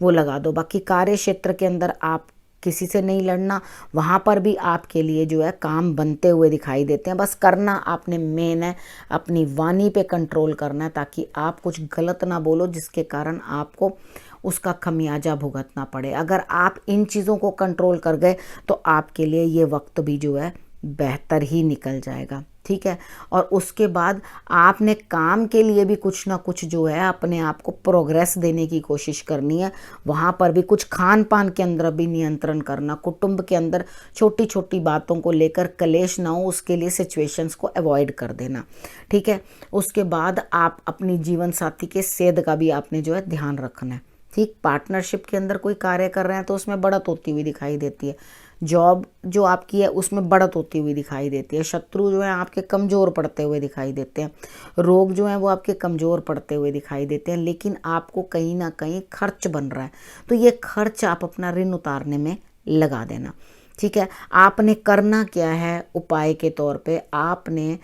वो लगा दो। बाकी कार्य क्षेत्र के अंदर आप किसी से नहीं लड़ना, वहाँ पर भी आपके लिए जो है काम बनते हुए दिखाई देते हैं। बस करना आपने मेन है, अपनी वाणी पे कंट्रोल करना है ताकि आप कुछ गलत ना बोलो जिसके कारण आपको उसका खमियाजा भुगतना पड़े। अगर आप इन चीज़ों को कंट्रोल कर गए तो आपके लिए ये वक्त भी जो है बेहतर ही निकल जाएगा, ठीक है। और उसके बाद आपने काम के लिए भी कुछ ना कुछ जो है अपने आप को प्रोग्रेस देने की कोशिश करनी है। वहाँ पर भी कुछ खान पान के अंदर भी नियंत्रण करना, कुटुंब के अंदर छोटी छोटी बातों को लेकर कलेश ना हो, उसके लिए सिचुएशंस को अवॉइड कर देना, ठीक है। उसके बाद आप अपनी जीवन साथी के सेहत का भी आपने जो है ध्यान रखना है, ठीक। पार्टनरशिप के अंदर कोई कार्य कर रहे हैं तो उसमें बढ़त होती हुई दिखाई देती है। जॉब जो आपकी है उसमें बढ़त होती हुई दिखाई देती है। शत्रु जो है आपके कमज़ोर पड़ते हुए दिखाई देते हैं। रोग जो है वो आपके कमज़ोर पड़ते हुए दिखाई देते हैं। लेकिन आपको कहीं ना कहीं खर्च बन रहा है, तो ये खर्च आप अपना ऋण उतारने में लगा देना, ठीक है। आपने करना क्या है उपाय के तौर पे, आपने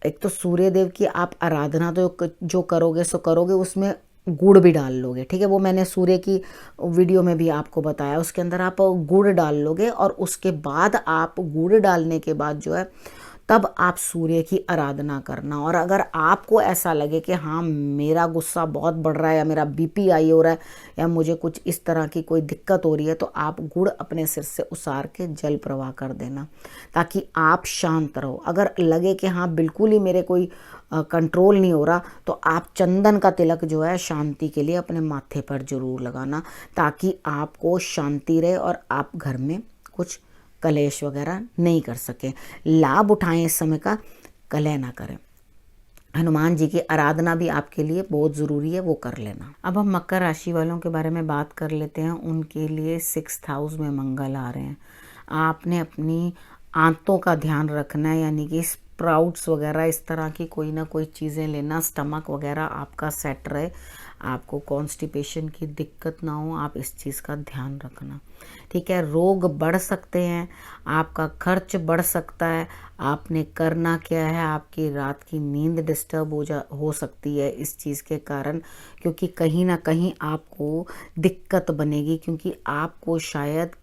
एक तो सूर्य देव की आप आराधना तो जो करोगे सो करोगे, उसमें गुड़ भी डाल लोगे, ठीक है। वो मैंने सूर्य की वीडियो में भी आपको बताया, उसके अंदर आप गुड़ डाल लोगे और उसके बाद आप गुड़ डालने के बाद जो है तब आप सूर्य की आराधना करना। और अगर आपको ऐसा लगे कि हाँ मेरा गुस्सा बहुत बढ़ रहा है या मेरा बीपी हाई हो रहा है या मुझे कुछ इस तरह की कोई दिक्कत हो रही है, तो आप गुड़ अपने सिर से उसार के जल प्रवाह कर देना ताकि आप शांत रहो। अगर लगे कि हाँ बिल्कुल ही मेरे कोई कंट्रोल नहीं हो रहा, तो आप चंदन का तिलक जो है शांति के लिए अपने माथे पर जरूर लगाना ताकि आपको शांति रहे और आप घर में कुछ कलेश वगैरह नहीं कर सकें। लाभ उठाएं इस समय का, कलह ना करें। हनुमान जी की आराधना भी आपके लिए बहुत ज़रूरी है, वो कर लेना। अब हम मकर राशि वालों के बारे में बात कर लेते हैं। उनके लिए 6th हाउस में मंगल आ रहे हैं। आपने अपनी आंतों का ध्यान रखना है, यानी कि स्प्राउट्स वगैरह इस तरह की कोई ना कोई चीज़ें लेना, स्टमक वगैरह आपका सेट रहे, आपको कॉन्स्टिपेशन की दिक्कत ना हो, आप इस चीज़ का ध्यान रखना, ठीक है। रोग बढ़ सकते हैं, आपका खर्च बढ़ सकता है। आपने करना क्या है, आपकी रात की नींद डिस्टर्ब हो सकती है इस चीज़ के कारण, क्योंकि कहीं ना कहीं आपको दिक्कत बनेगी, क्योंकि आपको शायद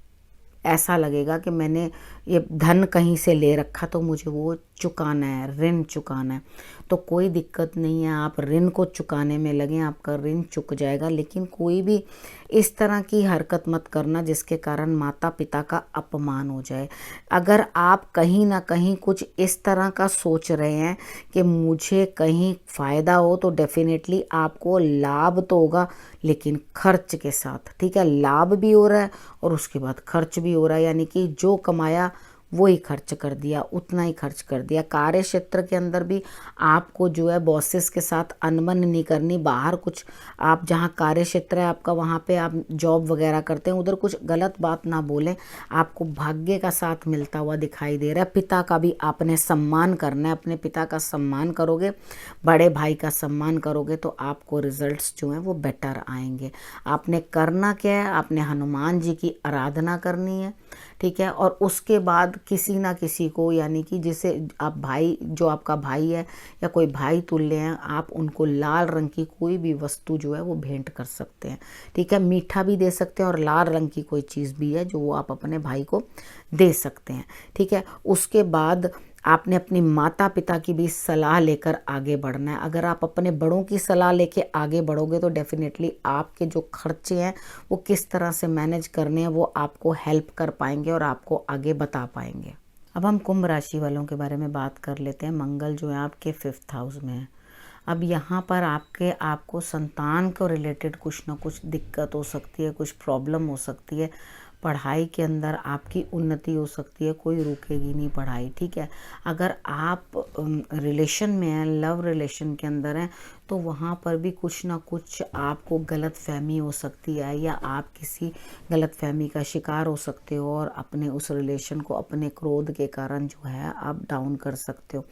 ऐसा लगेगा कि मैंने ये धन कहीं से ले रखा तो मुझे वो चुकाना है, ऋण चुकाना है। तो कोई दिक्कत नहीं है, आप ऋण को चुकाने में लगें, आपका ऋण चुक जाएगा। लेकिन कोई भी इस तरह की हरकत मत करना जिसके कारण माता पिता का अपमान हो जाए। अगर आप कहीं ना कहीं कुछ इस तरह का सोच रहे हैं कि मुझे कहीं फ़ायदा हो, तो डेफिनेटली आपको लाभ तो होगा, लेकिन खर्च के साथ, ठीक है। लाभ भी हो रहा है और उसके बाद खर्च भी हो रहा है, यानी कि जो कमाया वो ही खर्च कर दिया, उतना ही खर्च कर दिया। कार्य क्षेत्र के अंदर भी आपको जो है बॉसेस के साथ अनबन नहीं करनी। बाहर कुछ आप जहाँ कार्य क्षेत्र है आपका, वहाँ पे आप जॉब वगैरह करते हैं, उधर कुछ गलत बात ना बोलें। आपको भाग्य का साथ मिलता हुआ दिखाई दे रहा है। पिता का भी आपने सम्मान करना है, अपने पिता का सम्मान करोगे, बड़े भाई का सम्मान करोगे तो आपको रिजल्ट्स जो हैं वो बेटर आएंगे। आपने करना क्या है, आपने हनुमान जी की आराधना करनी है, ठीक है। और उसके बाद किसी ना किसी को, यानी कि जिसे आप भाई, जो आपका भाई है या कोई भाई तुल्य हैं, आप उनको लाल रंग की कोई भी वस्तु जो है वो भेंट कर सकते हैं, ठीक है। मीठा भी दे सकते हैं और लाल रंग की कोई चीज़ भी है जो वो आप अपने भाई को दे सकते हैं, ठीक है। उसके बाद आपने अपनी माता पिता की भी सलाह लेकर आगे बढ़ना है। अगर आप अपने बड़ों की सलाह लेके आगे बढ़ोगे तो डेफिनेटली आपके जो खर्चे हैं वो किस तरह से मैनेज करने हैं वो आपको हेल्प कर पाएंगे और आपको आगे बता पाएंगे। अब हम कुंभ राशि वालों के बारे में बात कर लेते हैं। मंगल जो है आपके 5th हाउस में है। अब यहाँ पर आपको संतान को रिलेटेड कुछ ना कुछ दिक्कत हो सकती है, कुछ प्रॉब्लम हो सकती है। पढ़ाई के अंदर आपकी उन्नति हो सकती है, कोई रुकेगी नहीं पढ़ाई, ठीक है। अगर आप रिलेशन में हैं, लव रिलेशन के अंदर हैं, तो वहाँ पर भी कुछ ना कुछ आपको गलत फहमी हो सकती है या आप किसी गलत फहमी का शिकार हो सकते हो और अपने उस रिलेशन को अपने क्रोध के कारण जो है आप डाउन कर सकते हो।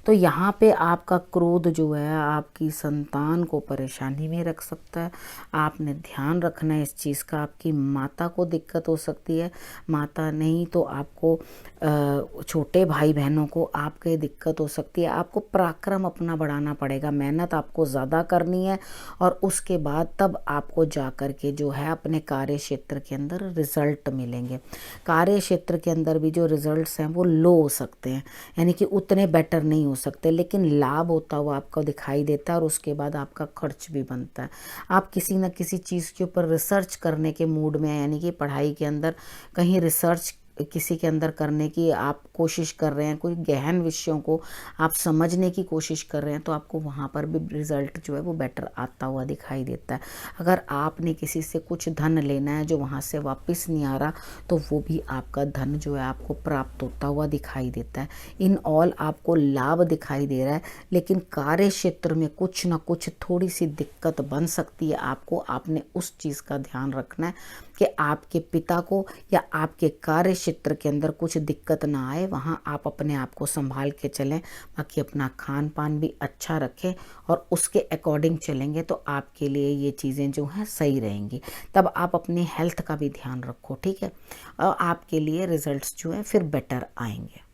तो यहाँ पे आपका क्रोध जो है आपकी संतान को परेशानी में रख सकता है। आपने ध्यान रखना है इस चीज़ का। आपकी माता को दिक्कत हो सकती है, माता नहीं तो आपको छोटे भाई बहनों को आपके दिक्कत हो सकती है। आपको पराक्रम अपना बढ़ाना पड़ेगा, मेहनत आपको ज़्यादा करनी है और उसके बाद तब आपको जा कर के जो है अपने कार्य क्षेत्र के अंदर रिजल्ट मिलेंगे। कार्य क्षेत्र के अंदर भी जो रिजल्ट्स हैं वो लो हो सकते हैं, यानी कि उतने बेटर नहीं हो सकते, लेकिन लाभ होता हुआ आपको दिखाई देता है और उसके बाद आपका खर्च भी बनता है। आप किसी न किसी चीज़ के ऊपर रिसर्च करने के मूड में, यानी कि पढ़ाई के अंदर कहीं रिसर्च किसी के अंदर करने की आप कोशिश कर रहे हैं, कोई गहन विषयों को आप समझने की कोशिश कर रहे हैं, तो आपको वहाँ पर भी रिजल्ट जो है वो बेटर आता हुआ दिखाई देता है। अगर आपने किसी से कुछ धन लेना है जो वहाँ से वापस नहीं आ रहा, तो वो भी आपका धन जो है आपको प्राप्त होता हुआ दिखाई देता है। इन ऑल आपको लाभ दिखाई दे रहा है, लेकिन कार्य क्षेत्र में कुछ ना कुछ थोड़ी सी दिक्कत बन सकती है। आपको आपने उस चीज़ का ध्यान रखना है कि आपके पिता को या आपके कार्य क्षेत्र के अंदर कुछ दिक्कत ना आए, वहाँ आप अपने आप को संभाल के चलें। बाकी अपना खान पान भी अच्छा रखें और उसके अकॉर्डिंग चलेंगे तो आपके लिए ये चीज़ें जो हैं सही रहेंगी। तब आप अपनी हेल्थ का भी ध्यान रखो, ठीक है, और आपके लिए रिजल्ट्स जो है फिर बेटर आएंगे।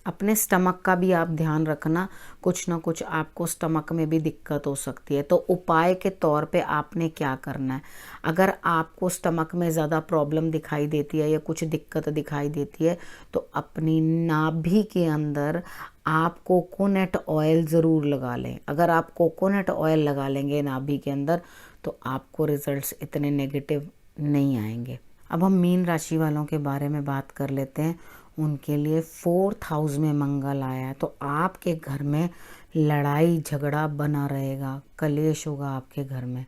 अपने स्टमक का भी आप ध्यान रखना, कुछ ना कुछ आपको स्टमक में भी दिक्कत हो सकती है। तो उपाय के तौर पे आपने क्या करना है, अगर आपको स्टमक में ज़्यादा प्रॉब्लम दिखाई देती है या कुछ दिक्कत दिखाई देती है, तो अपनी नाभि के अंदर आप कोकोनट ऑयल ज़रूर लगा लें। अगर आप कोकोनट ऑयल लगा लेंगे नाभि के अंदर, तो आपको रिजल्ट्स इतने नेगेटिव नहीं आएंगे। अब हम मीन राशि वालों के बारे में बात कर लेते हैं। उनके लिए 4th हाउस में मंगल आया है, तो आपके घर में लड़ाई झगड़ा बना रहेगा, कलेश होगा आपके घर में।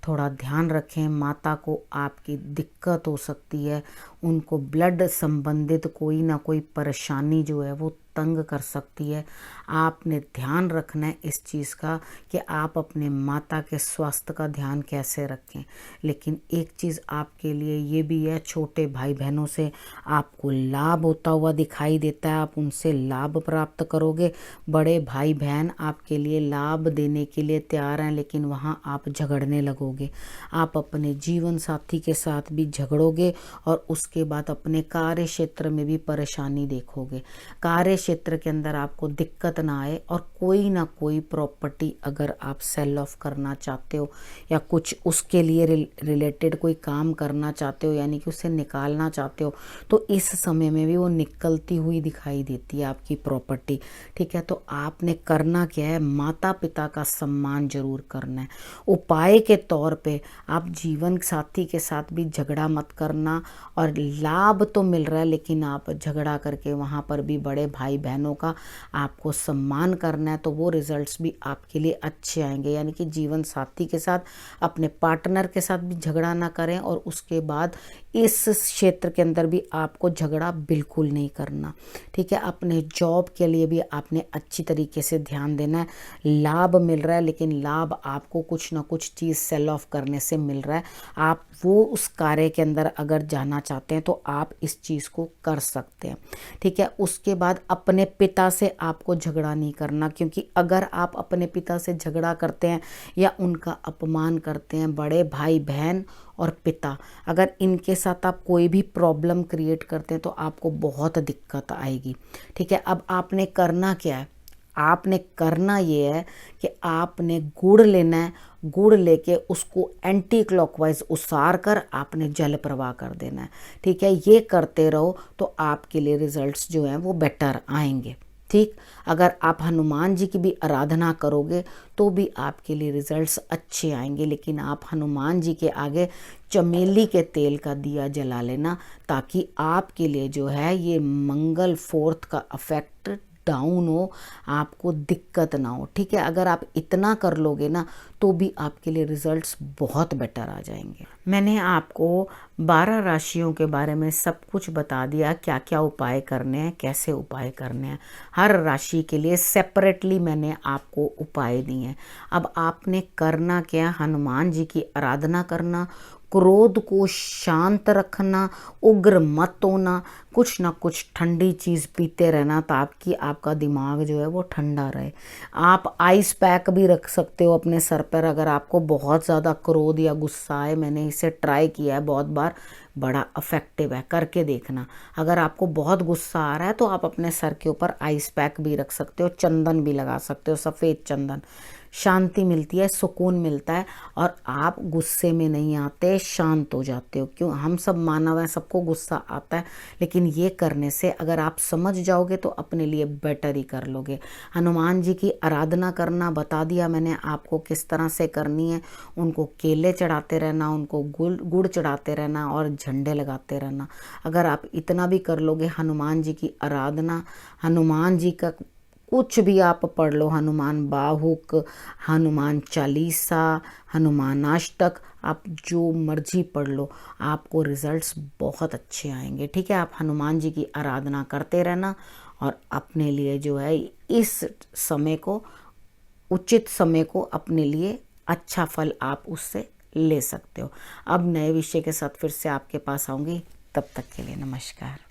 थोड़ा ध्यान रखें, माता को आपकी दिक्कत हो सकती है, उनको ब्लड संबंधित कोई ना कोई परेशानी जो है वो तंग कर सकती है। आपने ध्यान रखना है इस चीज़ का कि आप अपने माता के स्वास्थ्य का ध्यान कैसे रखें। लेकिन एक चीज़ आपके लिए ये भी है, छोटे भाई बहनों से आपको लाभ होता हुआ दिखाई देता है, आप उनसे लाभ प्राप्त करोगे। बड़े भाई बहन आपके लिए लाभ देने के लिए तैयार हैं, लेकिन वहाँ आप झगड़ने लगोगे। आप अपने जीवन साथी के साथ भी झगड़ोगे और उसके बाद अपने कार्य क्षेत्र में भी परेशानी देखोगे। कार्य क्षेत्र के अंदर आपको दिक्कत ना आए और कोई ना कोई प्रॉपर्टी अगर आप सेल ऑफ करना चाहते हो या कुछ उसके लिए रिलेटेड कोई काम करना चाहते हो, यानी कि उसे निकालना चाहते हो, तो इस समय में भी वो निकलती हुई दिखाई देती है आपकी प्रॉपर्टी, ठीक है। तो आपने करना क्या है, माता पिता का सम्मान जरूर करना है। उपाय के तौर पे आप जीवन साथी के साथ भी झगड़ा मत करना, और लाभ तो मिल रहा है लेकिन आप झगड़ा करके वहाँ पर भी बड़े भाई बहनों का आपको सम्मान करना है, तो वो रिजल्ट्स भी आपके लिए अच्छे आएंगे। यानी कि जीवन साथी के साथ, अपने पार्टनर के साथ भी झगड़ा ना करें और उसके बाद इस क्षेत्र के अंदर भी आपको झगड़ा बिल्कुल नहीं करना, ठीक है। अपने जॉब के लिए भी आपने अच्छी तरीके से ध्यान देना है। लाभ मिल रहा है लेकिन लाभ आपको कुछ ना कुछ चीज़ सेल ऑफ करने से मिल रहा है। आप वो उस कार्य के अंदर अगर जाना चाहते हैं तो आप इस चीज़ को कर सकते हैं, ठीक है। उसके बाद अपने पिता से आपको झगड़ा नहीं करना, क्योंकि अगर आप अपने पिता से झगड़ा करते हैं या उनका अपमान करते हैं, बड़े भाई बहन और पिता, अगर इनके साथ आप कोई भी प्रॉब्लम क्रिएट करते हैं तो आपको बहुत दिक्कत आएगी, ठीक है। अब आपने करना क्या है, आपने करना ये है कि आपने गुड़ लेना है, गुड़ लेके उसको एंटी क्लॉकवाइज उसार कर आपने जल प्रवाह कर देना है, ठीक है। ये करते रहो तो आपके लिए रिजल्ट्स जो हैं वो बेटर आएंगे, ठीक। अगर आप हनुमान जी की भी आराधना करोगे तो भी आपके लिए रिजल्ट्स अच्छे आएंगे, लेकिन आप हनुमान जी के आगे चमेली के तेल का दिया जला लेना, ताकि आपके लिए जो है ये मंगल 4th का इफेक्ट डाउन हो, आपको दिक्कत ना हो, ठीक है। अगर आप इतना कर लोगे ना तो भी आपके लिए रिजल्ट्स बहुत बेटर आ जाएंगे। मैंने आपको 12 राशियों के बारे में सब कुछ बता दिया, क्या क्या उपाय करने हैं, कैसे उपाय करने हैं। हर राशि के लिए सेपरेटली मैंने आपको उपाय दिए हैं। अब आपने करना क्या, हनुमान जी की आराधना करना, क्रोध को शांत रखना, उग्र मत होना, कुछ ना कुछ ठंडी चीज़ पीते रहना ताकि आपका दिमाग जो है वो ठंडा रहे। आप आइस पैक भी रख सकते हो अपने सर पर अगर आपको बहुत ज़्यादा क्रोध या गुस्सा है। मैंने इसे ट्राई किया है बहुत बार, बड़ा इफ़ेक्टिव है, करके देखना। अगर आपको बहुत गुस्सा आ रहा है तो आप अपने सर के ऊपर आइस पैक भी रख सकते हो, चंदन भी लगा सकते हो, सफ़ेद चंदन। शांति मिलती है, सुकून मिलता है और आप गुस्से में नहीं आते, शांत हो जाते हो। क्यों, हम सब मानव हैं, सबको गुस्सा आता है, लेकिन ये करने से अगर आप समझ जाओगे तो अपने लिए बेटर ही कर लोगे। हनुमान जी की आराधना करना बता दिया मैंने आपको किस तरह से करनी है। उनको केले चढ़ाते रहना, उनको गुड़ चढ़ाते रहना और झंडे लगाते रहना। अगर आप इतना भी कर लोगे, हनुमान जी की आराधना, हनुमान जी का कुछ भी आप पढ़ लो, हनुमान बाहुक, हनुमान चालीसा, हनुमान अष्टक, आप जो मर्जी पढ़ लो, आपको रिजल्ट्स बहुत अच्छे आएंगे। ठीक है, आप हनुमान जी की आराधना करते रहना और अपने लिए जो है इस समय को, उचित समय को अपने लिए अच्छा फल आप उससे ले सकते हो। अब नए विषय के साथ फिर से आपके पास आऊँगी, तब तक के लिए नमस्कार।